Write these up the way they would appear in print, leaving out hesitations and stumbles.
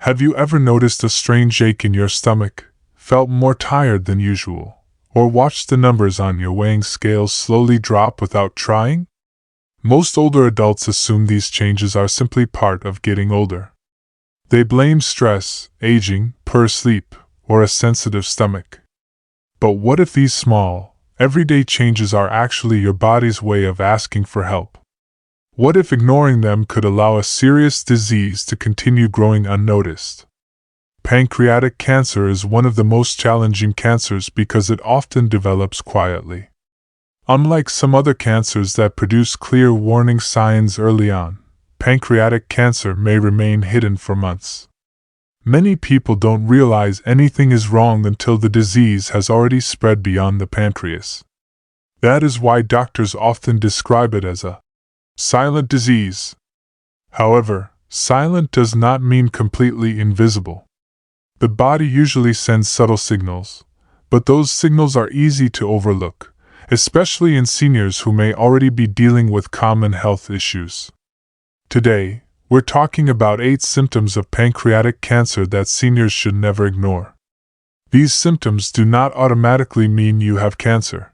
Have you ever noticed a strange ache in your stomach, felt more tired than usual, or watched the numbers on your weighing scale slowly drop without trying? Most older adults assume these changes are simply part of getting older. They blame stress, aging, poor sleep, or a sensitive stomach. But what if these small, everyday changes are actually your body's way of asking for help? What if ignoring them could allow a serious disease to continue growing unnoticed? Pancreatic cancer is one of the most challenging cancers because it often develops quietly. Unlike some other cancers that produce clear warning signs early on, pancreatic cancer may remain hidden for months. Many people don't realize anything is wrong until the disease has already spread beyond the pancreas. That is why doctors often describe it as a silent disease. However, silent does not mean completely invisible. The body usually sends subtle signals, but those signals are easy to overlook, especially in seniors who may already be dealing with common health issues. Today, we're talking about 8 symptoms of pancreatic cancer that seniors should never ignore. These symptoms do not automatically mean you have cancer.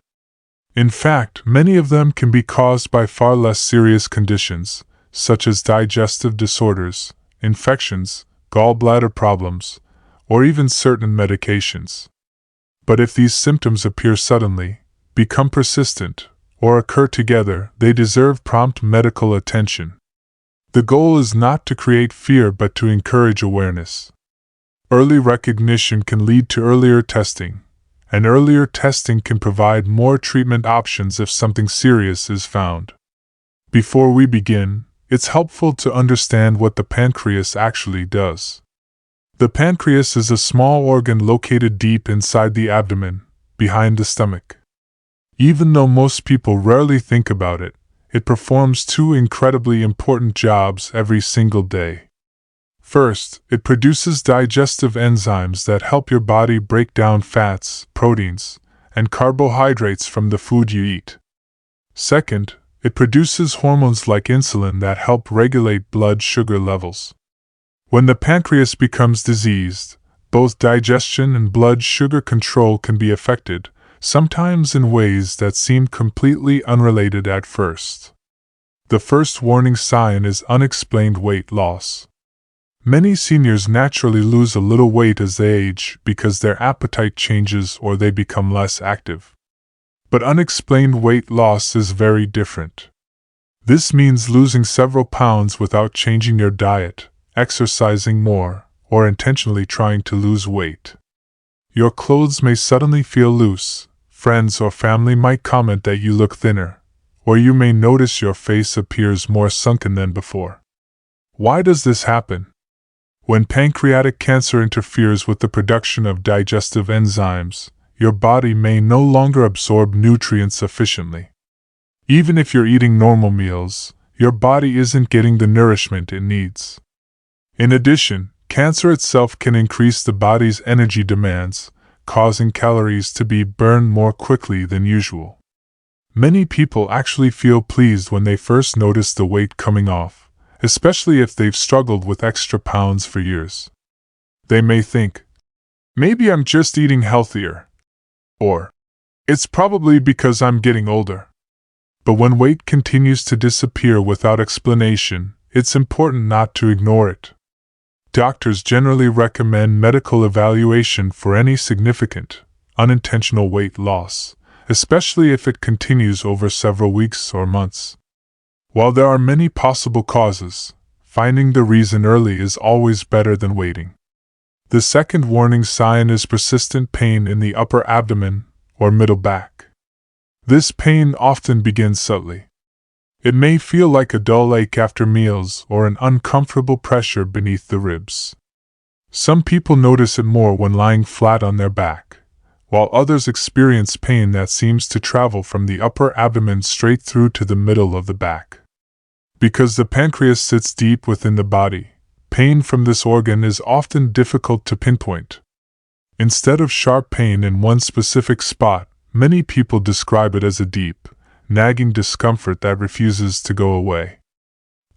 In fact, many of them can be caused by far less serious conditions, such as digestive disorders, infections, gallbladder problems, or even certain medications. But if these symptoms appear suddenly, become persistent, or occur together, they deserve prompt medical attention. The goal is not to create fear but to encourage awareness. Early recognition can lead to earlier testing, and earlier testing can provide more treatment options if something serious is found. Before we begin, it's helpful to understand what the pancreas actually does. The pancreas is a small organ located deep inside the abdomen, behind the stomach. Even though most people rarely think about it, it performs 2 incredibly important jobs every single day. First, it produces digestive enzymes that help your body break down fats, proteins, and carbohydrates from the food you eat. Second, it produces hormones like insulin that help regulate blood sugar levels. When the pancreas becomes diseased, both digestion and blood sugar control can be affected, sometimes in ways that seem completely unrelated at first. The first warning sign is unexplained weight loss. Many seniors naturally lose a little weight as they age because their appetite changes or they become less active. But unexplained weight loss is very different. This means losing several pounds without changing your diet, exercising more, or intentionally trying to lose weight. Your clothes may suddenly feel loose, friends or family might comment that you look thinner, or you may notice your face appears more sunken than before. Why does this happen? When pancreatic cancer interferes with the production of digestive enzymes, your body may no longer absorb nutrients efficiently. Even if you're eating normal meals, your body isn't getting the nourishment it needs. In addition, cancer itself can increase the body's energy demands, causing calories to be burned more quickly than usual. Many people actually feel pleased when they first notice the weight coming off, especially if they've struggled with extra pounds for years. They may think, maybe I'm just eating healthier, or it's probably because I'm getting older. But when weight continues to disappear without explanation, it's important not to ignore it. Doctors generally recommend medical evaluation for any significant, unintentional weight loss, especially if it continues over several weeks or months. While there are many possible causes, finding the reason early is always better than waiting. The second warning sign is persistent pain in the upper abdomen or middle back. This pain often begins subtly. It may feel like a dull ache after meals or an uncomfortable pressure beneath the ribs. Some people notice it more when lying flat on their back, while others experience pain that seems to travel from the upper abdomen straight through to the middle of the back. Because the pancreas sits deep within the body, pain from this organ is often difficult to pinpoint. Instead of sharp pain in one specific spot, many people describe it as a deep, nagging discomfort that refuses to go away.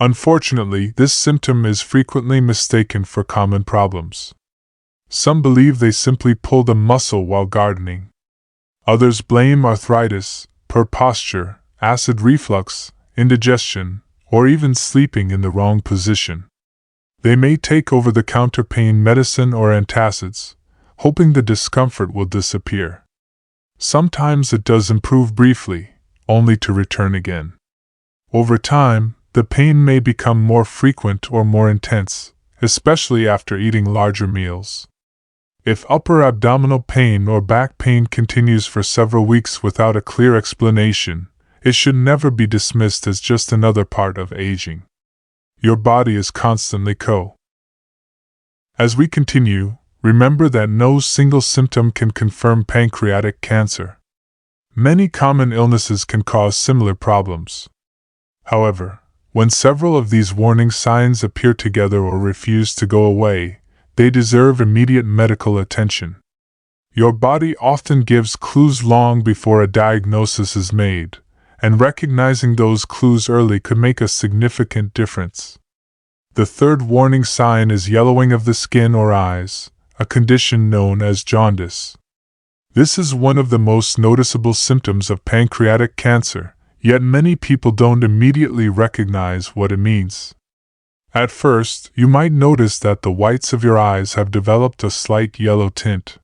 Unfortunately, this symptom is frequently mistaken for common problems. Some believe they simply pulled a muscle while gardening. Others blame arthritis, poor posture, acid reflux, indigestion, or even sleeping in the wrong position. They may take over-the-counter pain medicine or antacids, hoping the discomfort will disappear. Sometimes it does improve briefly, only to return again. Over time, the pain may become more frequent or more intense, especially after eating larger meals. If upper abdominal pain or back pain continues for several weeks without a clear explanation, it should never be dismissed as just another part of aging. Your body is constantly As we continue, remember that no single symptom can confirm pancreatic cancer. Many common illnesses can cause similar problems. However, when several of these warning signs appear together or refuse to go away, they deserve immediate medical attention. Your body often gives clues long before a diagnosis is made, and recognizing those clues early could make a significant difference. The third warning sign is yellowing of the skin or eyes, a condition known as jaundice. This is one of the most noticeable symptoms of pancreatic cancer, yet many people don't immediately recognize what it means. At first, you might notice that the whites of your eyes have developed a slight yellow tint.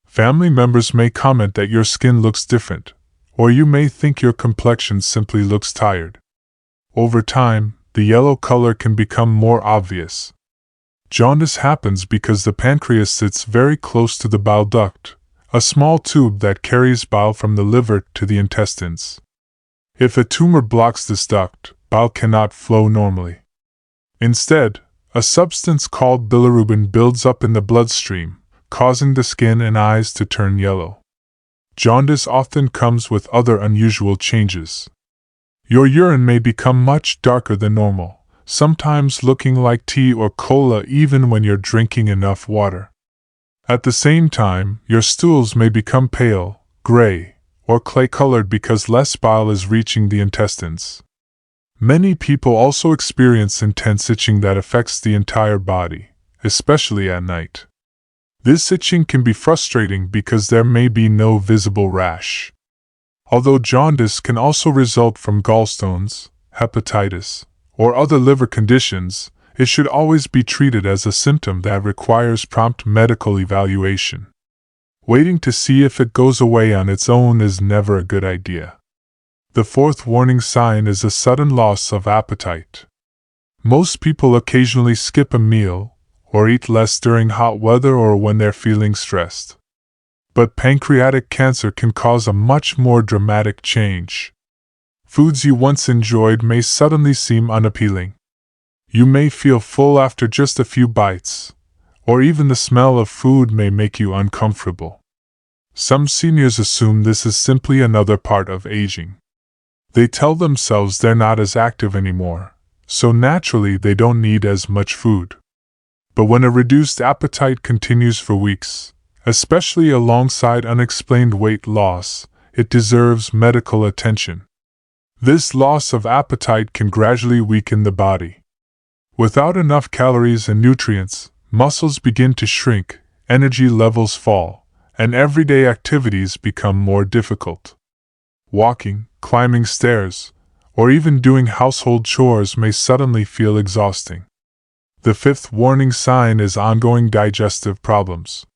Family members may comment that your skin looks different, or you may think your complexion simply looks tired. Over time, the yellow color can become more obvious. Jaundice happens because the pancreas sits very close to the bile duct, a small tube that carries bile from the liver to the intestines. If a tumor blocks this duct, bile cannot flow normally. Instead, a substance called bilirubin builds up in the bloodstream, causing the skin and eyes to turn yellow. Jaundice often comes with other unusual changes. Your urine may become much darker than normal, sometimes looking like tea or cola even when you're drinking enough water. At the same time, your stools may become pale, gray, or clay-colored because less bile is reaching the intestines. Many people also experience intense itching that affects the entire body, especially at night. This itching can be frustrating because there may be no visible rash. Although jaundice can also result from gallstones, hepatitis, or other liver conditions, it should always be treated as a symptom that requires prompt medical evaluation. Waiting to see if it goes away on its own is never a good idea. The fourth warning sign is a sudden loss of appetite. Most people occasionally skip a meal, or eat less during hot weather or when they're feeling stressed. But pancreatic cancer can cause a much more dramatic change. Foods you once enjoyed may suddenly seem unappealing. You may feel full after just a few bites, or even the smell of food may make you uncomfortable. Some seniors assume this is simply another part of aging. They tell themselves they're not as active anymore, so naturally they don't need as much food. But when a reduced appetite continues for weeks, especially alongside unexplained weight loss, it deserves medical attention. This loss of appetite can gradually weaken the body. Without enough calories and nutrients, muscles begin to shrink, energy levels fall, and everyday activities become more difficult. Walking, climbing stairs, or even doing household chores may suddenly feel exhausting. The fifth warning sign is ongoing digestive problems.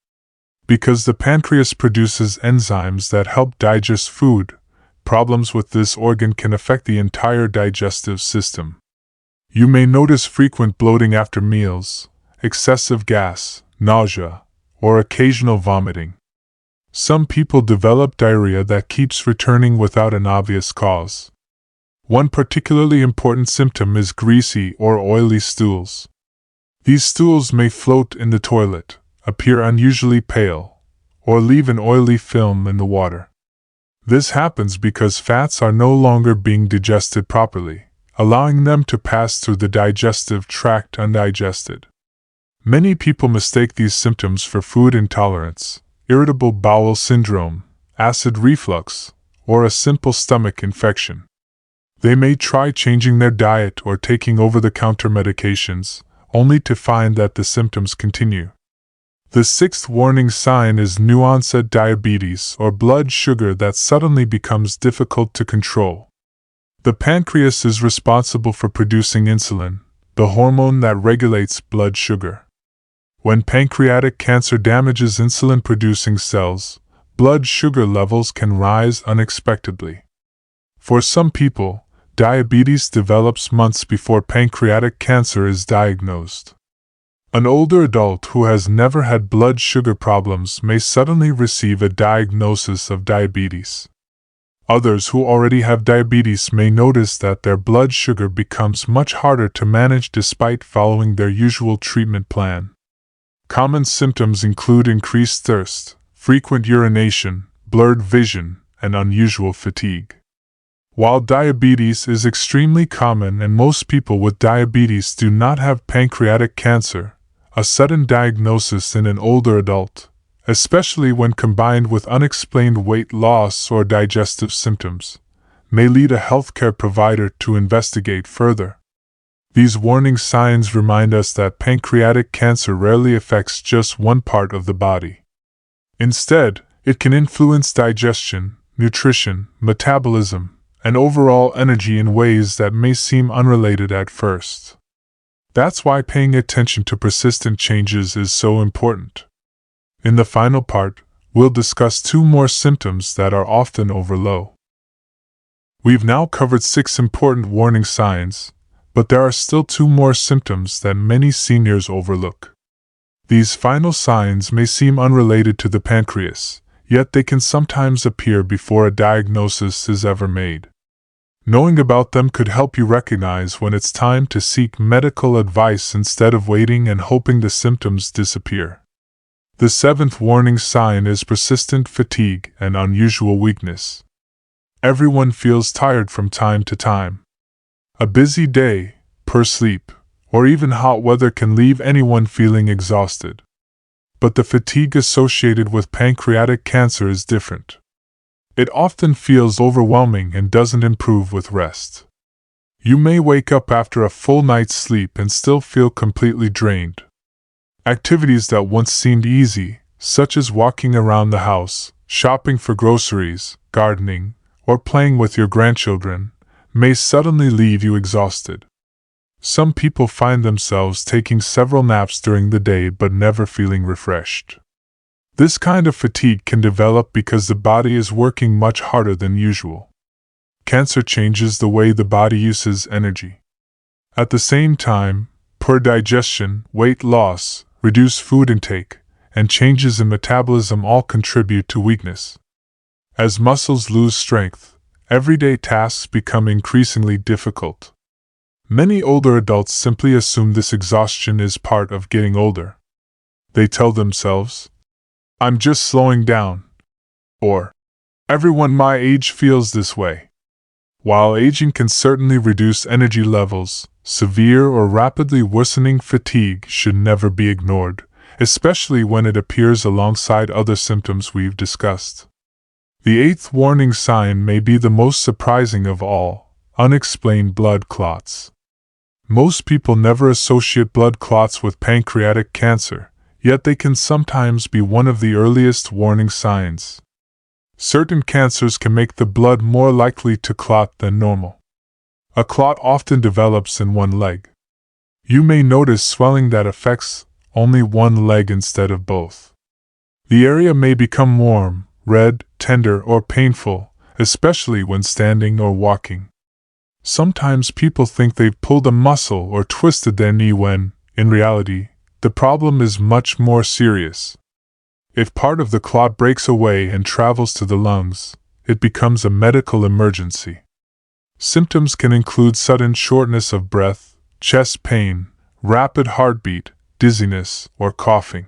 Because the pancreas produces enzymes that help digest food, problems with this organ can affect the entire digestive system. You may notice frequent bloating after meals, excessive gas, nausea, or occasional vomiting. Some people develop diarrhea that keeps returning without an obvious cause. One particularly important symptom is greasy or oily stools. These stools may float in the toilet, appear unusually pale, or leave an oily film in the water. This happens because fats are no longer being digested properly, allowing them to pass through the digestive tract undigested. Many people mistake these symptoms for food intolerance, irritable bowel syndrome, acid reflux, or a simple stomach infection. They may try changing their diet or taking over-the-counter medications, only to find that the symptoms continue. The sixth warning sign is new-onset diabetes, or blood sugar that suddenly becomes difficult to control. The pancreas is responsible for producing insulin, the hormone that regulates blood sugar. When pancreatic cancer damages insulin-producing cells, blood sugar levels can rise unexpectedly. For some people, diabetes develops months before pancreatic cancer is diagnosed. An older adult who has never had blood sugar problems may suddenly receive a diagnosis of diabetes. Others who already have diabetes may notice that their blood sugar becomes much harder to manage despite following their usual treatment plan. Common symptoms include increased thirst, frequent urination, blurred vision, and unusual fatigue. While diabetes is extremely common and most people with diabetes do not have pancreatic cancer, a sudden diagnosis in an older adult, especially when combined with unexplained weight loss or digestive symptoms, may lead a healthcare provider to investigate further. These warning signs remind us that pancreatic cancer rarely affects just one part of the body. Instead, it can influence digestion, nutrition, metabolism, and overall energy in ways that may seem unrelated at first. That's why paying attention to persistent changes is so important. In the final part, we'll discuss 2 more symptoms that are often overlooked. We've now covered 6 important warning signs, but there are still 2 more symptoms that many seniors overlook. These final signs may seem unrelated to the pancreas, yet they can sometimes appear before a diagnosis is ever made. Knowing about them could help you recognize when it's time to seek medical advice instead of waiting and hoping the symptoms disappear. The 7th warning sign is persistent fatigue and unusual weakness. Everyone feels tired from time to time. A busy day, poor sleep, or even hot weather can leave anyone feeling exhausted. But the fatigue associated with pancreatic cancer is different. It often feels overwhelming and doesn't improve with rest. You may wake up after a full night's sleep and still feel completely drained. Activities that once seemed easy, such as walking around the house, shopping for groceries, gardening, or playing with your grandchildren, may suddenly leave you exhausted. Some people find themselves taking several naps during the day but never feeling refreshed. This kind of fatigue can develop because the body is working much harder than usual. Cancer changes the way the body uses energy. At the same time, poor digestion, weight loss, reduced food intake, and changes in metabolism all contribute to weakness. As muscles lose strength, everyday tasks become increasingly difficult. Many older adults simply assume this exhaustion is part of getting older. They tell themselves, "I'm just slowing down," or "Everyone my age feels this way." While aging can certainly reduce energy levels, severe or rapidly worsening fatigue should never be ignored, especially when it appears alongside other symptoms we've discussed. The 8th warning sign may be the most surprising of all: unexplained blood clots. Most people never associate blood clots with pancreatic cancer, yet they can sometimes be one of the earliest warning signs. Certain cancers can make the blood more likely to clot than normal. A clot often develops in one leg. You may notice swelling that affects only one leg instead of both. The area may become warm, red, tender, or painful, especially when standing or walking. Sometimes people think they've pulled a muscle or twisted their knee when, in reality, the problem is much more serious. If part of the clot breaks away and travels to the lungs, it becomes a medical emergency. Symptoms can include sudden shortness of breath, chest pain, rapid heartbeat, dizziness, or coughing.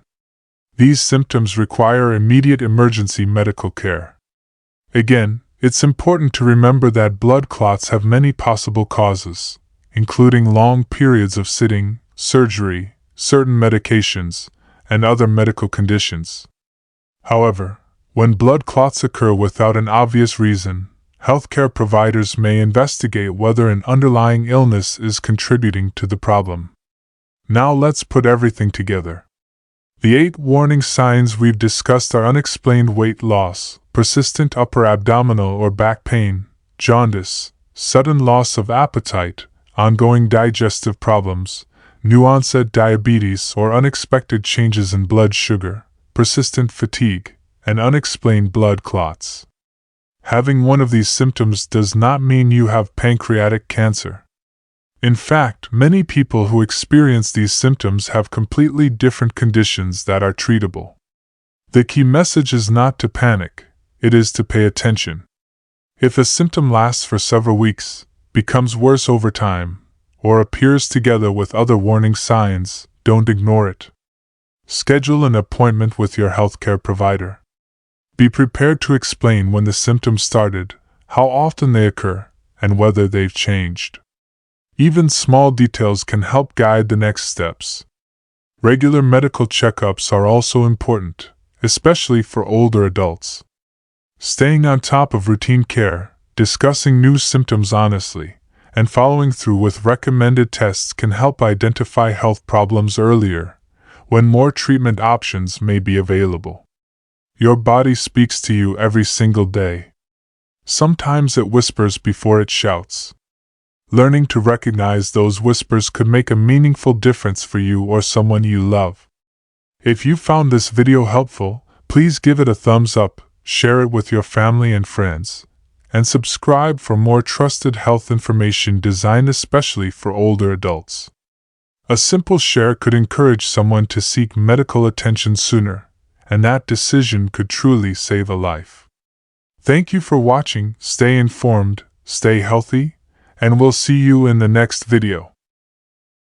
These symptoms require immediate emergency medical care. Again, it's important to remember that blood clots have many possible causes, including long periods of sitting, surgery, certain medications, and other medical conditions. However, when blood clots occur without an obvious reason, healthcare providers may investigate whether an underlying illness is contributing to the problem. Now let's put everything together. The 8 warning signs we've discussed are unexplained weight loss, persistent upper abdominal or back pain, jaundice, sudden loss of appetite, ongoing digestive problems, new-onset diabetes or unexpected changes in blood sugar, persistent fatigue, and unexplained blood clots. Having one of these symptoms does not mean you have pancreatic cancer. In fact, many people who experience these symptoms have completely different conditions that are treatable. The key message is not to panic, it is to pay attention. If a symptom lasts for several weeks, becomes worse over time, or appears together with other warning signs, don't ignore it. Schedule an appointment with your healthcare provider. Be prepared to explain when the symptoms started, how often they occur, and whether they've changed. Even small details can help guide the next steps. Regular medical checkups are also important, especially for older adults. Staying on top of routine care, discussing new symptoms honestly, and following through with recommended tests can help identify health problems earlier, when more treatment options may be available. Your body speaks to you every single day. Sometimes it whispers before it shouts. Learning to recognize those whispers could make a meaningful difference for you or someone you love. If you found this video helpful, please give it a thumbs up, share it with your family and friends, and subscribe for more trusted health information designed especially for older adults. A simple share could encourage someone to seek medical attention sooner, and that decision could truly save a life. Thank you for watching, stay informed, stay healthy, and we'll see you in the next video.